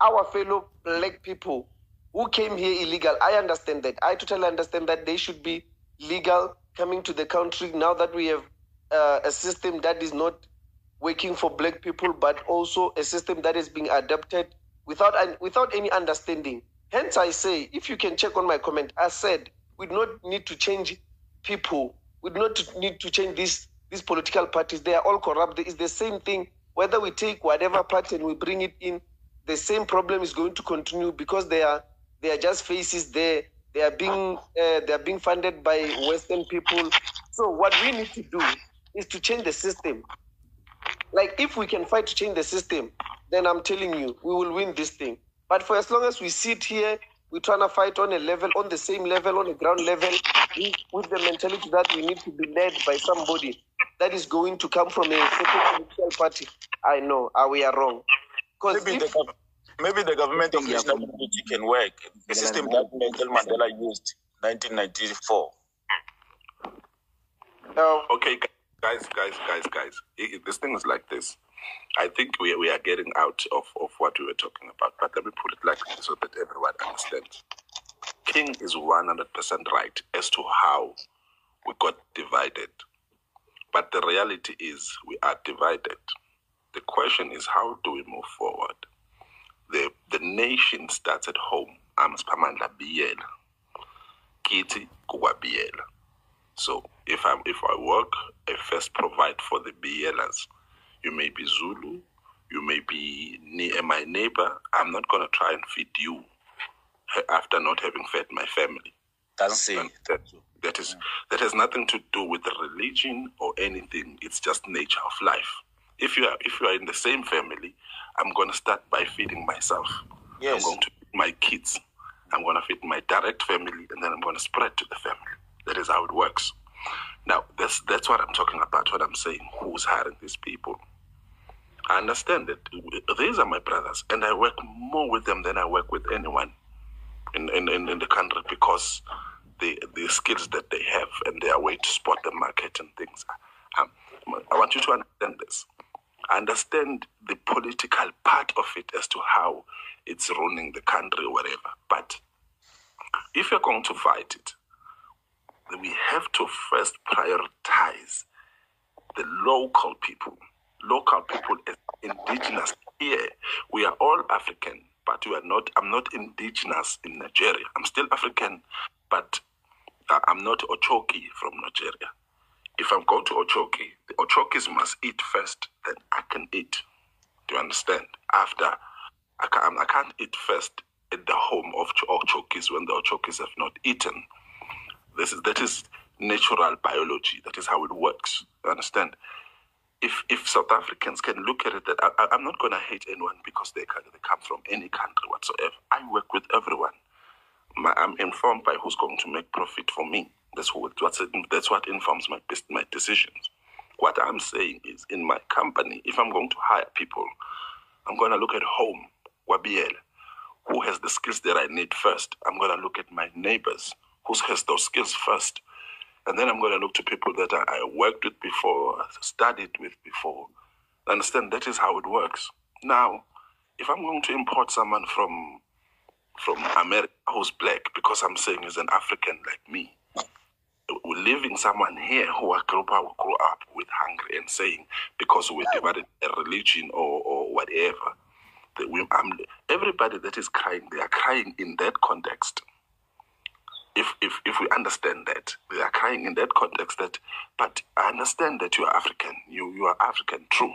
our fellow black people who came here illegal. I understand that. I totally understand that they should be legal coming to the country now that we have a system that is not working for black people, but also a system that is being adopted without any understanding. Hence, I say, if you can check on my comment, I said we do not need to change people. We do not need to change these political parties. They are all corrupt. It's the same thing. Whether we take whatever party and we bring it in, the same problem is going to continue because they are just faces there. They are being funded by Western people. So what we need to do is to change the system. Like if we can fight to change the system, then I'm telling you, we will win this thing. But for as long as we sit here, we're trying to fight on the same level, on the ground level, with the mentality that we need to be led by somebody that is going to come from a certain political party. I know, we are wrong. Maybe the government of national unity can work. The system that Nelson Mandela used in 1994. Okay, guys. This thing is like this. I think we are getting out of what we were talking about, but let me put it like this so that everyone understands. King is 100% right as to how we got divided. But the reality is we are divided. The question is, how do we move forward? The nation starts at home. Amspamandla Biela. Kiti Kuwa Biela. So if I work, I first provide for the Bielas. You may be Zulu, you may be my neighbor. I'm not going to try and feed you after not having fed my family. That has nothing to do with the religion or anything. It's just nature of life. If you are in the same family, I'm going to start by feeding myself. Yes. I'm going to feed my kids. I'm going to feed my direct family, and then I'm going to spread to the family. That is how it works. Now, that's what I'm talking about, what I'm saying. Who's hiring these people? I understand that these are my brothers, and I work more with them than I work with anyone in the country because the skills that they have and their way to spot the market and things. I want you to understand this. I understand the political part of it as to how it's ruining the country or whatever. But if you're going to fight it, we have to first prioritize the local people. Local people as indigenous here. We are all African, but I'm not indigenous in Nigeria. I'm still African, but I'm not Ochoki from Nigeria. If I'm going to Ochoki, the Ochokis must eat first, then I can eat. Do you understand? After, I can't eat first at the home of Ochokis when the Ochokis have not eaten. That is natural biology. That is how it works. You understand? If South Africans can look at it, that I'm not going to hate anyone because they come from any country whatsoever. I work with everyone. I'm informed by who's going to make profit for me. That's what informs my decisions. What I'm saying is, in my company, if I'm going to hire people, I'm going to look at home, Wabiel, who has the skills that I need first. I'm going to look at my neighbors, who has those skills first. And then I'm going to look to people that I worked with before, studied with before. Understand, that is how it works. Now, if I'm going to import someone from America who's black, because I'm saying he's an African like me, we're leaving someone here who grew up with hunger and saying, because we're divided a religion or whatever, everybody that is crying, they are crying in that context. If we understand that, they are crying in that context but I understand that you are African. You are African, true.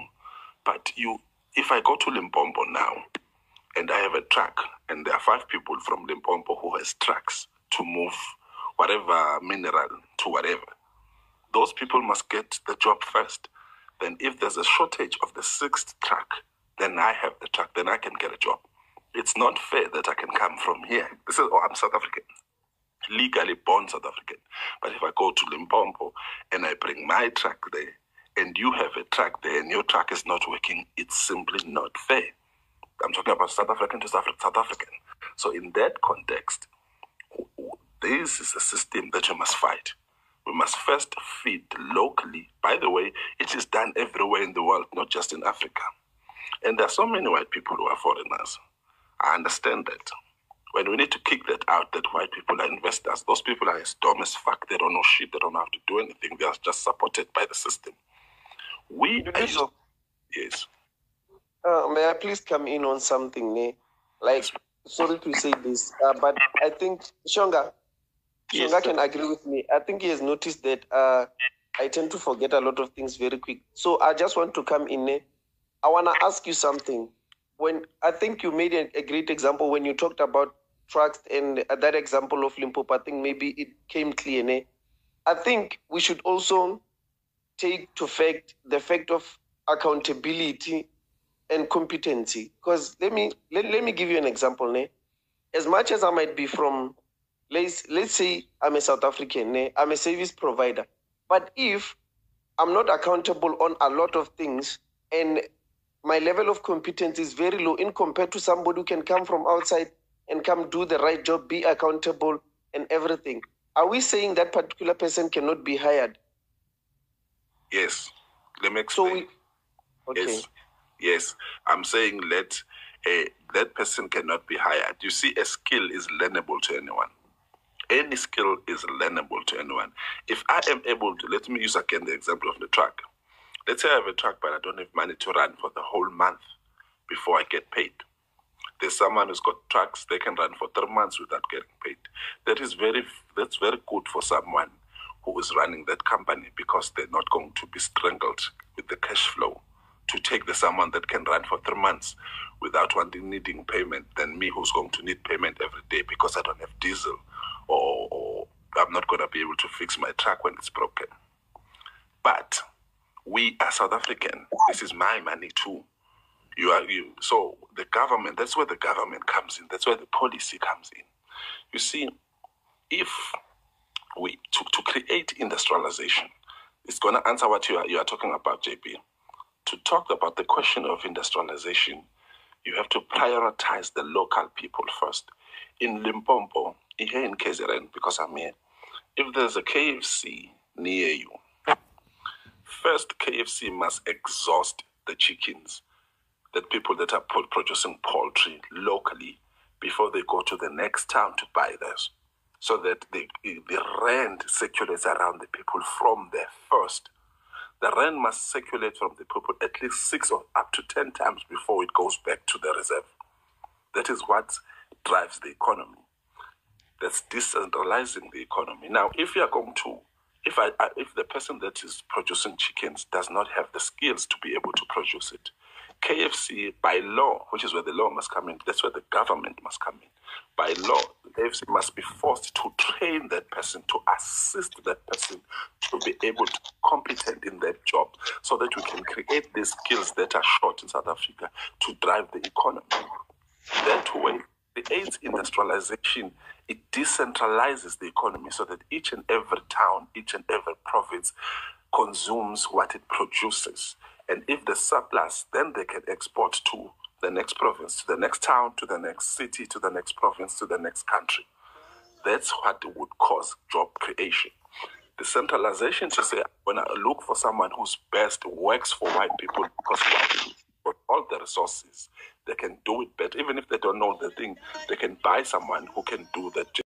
But if I go to Limpopo now, and I have a truck, and there are 5 people from Limpopo who has trucks to move whatever mineral to whatever, those people must get the job first. Then if there's a shortage of the 6th truck, then I have the truck, then I can get a job. It's not fair that I can come from here. I'm South African. Legally born South African. But if I go to Limpopo and I bring my truck there and you have a truck there and your truck is not working, it's simply not fair. I'm talking about South African to South African. So in that context, this is a system that you must fight. We must first feed locally. By the way, it is done everywhere in the world, not just in Africa. And there are so many white people who are foreigners. I understand that. When we need to kick that out, that white people are investors, those people are as dumb as fuck. They don't know shit. They don't know how to do anything. They are just supported by the system. Yes. May I please come in on something, ne? Like, sorry to say this, but I think Shonga can agree with me. I think he has noticed that I tend to forget a lot of things very quick. So I just want to come in, ne? I want to ask you something. When I think you made a great example when you talked about trucks and that example of Limpopo, I think maybe it came clear, ne? I think we should also take to the fact of accountability and competency. Because let me give you an example, ne? As much as I might be from, let's say I'm a South African, ne? I'm a service provider. But if I'm not accountable on a lot of things and my level of competence is very low in compared to somebody who can come from outside and come do the right job, be accountable and everything, are we saying that particular person cannot be hired? Yes. Let me explain. Okay. Yes. I'm saying that person cannot be hired. You see, a skill is learnable to anyone. Any skill is learnable to anyone. If I am able to, let me use again the example of the truck. Let's say I have a truck, but I don't have money to run for the whole month before I get paid. There's someone who's got trucks, they can run for 3 months without getting paid. That's very good for someone who is running that company, because they're not going to be strangled with the cash flow to take the someone that can run for 3 months without needing payment than me, who's going to need payment every day because I don't have diesel, or I'm not going to be able to fix my truck when it's broken. But we are South African. This is my money too. You. So the government, that's where the government comes in. That's where the policy comes in. You see, if we to create industrialization, it's going to answer what you are talking about, JP. To talk about the question of industrialization, you have to prioritize the local people first. In Limpopo, here in KZN, because I'm here, if there's a KFC near you, first KFC must exhaust the chickens, the people that are producing poultry locally, before they go to the next town to buy this, so that the rand circulates around the people from there first. The rand must circulate from the people at least 6 or up to 10 times before it goes back to the reserve. That is what drives the economy. That's decentralizing the economy. Now, if you are going to, if the person that is producing chickens does not have the skills to be able to produce it, KFC, by law, which is where the law must come in, that's where the government must come in. By law, KFC must be forced to train that person, to assist that person to be able to be competent in that job, so that we can create these skills that are short in South Africa to drive the economy. That way, creates industrialization, it decentralizes the economy so that each and every town, each and every province consumes what it produces. And if the surplus, then they can export to the next province, to the next town, to the next city, to the next province, to the next country. That's what would cause job creation. Decentralization, to say, when I look for someone who's best, works for white people, because white people got all the resources, they can do it better. Even if they don't know the thing, they can buy someone who can do that job.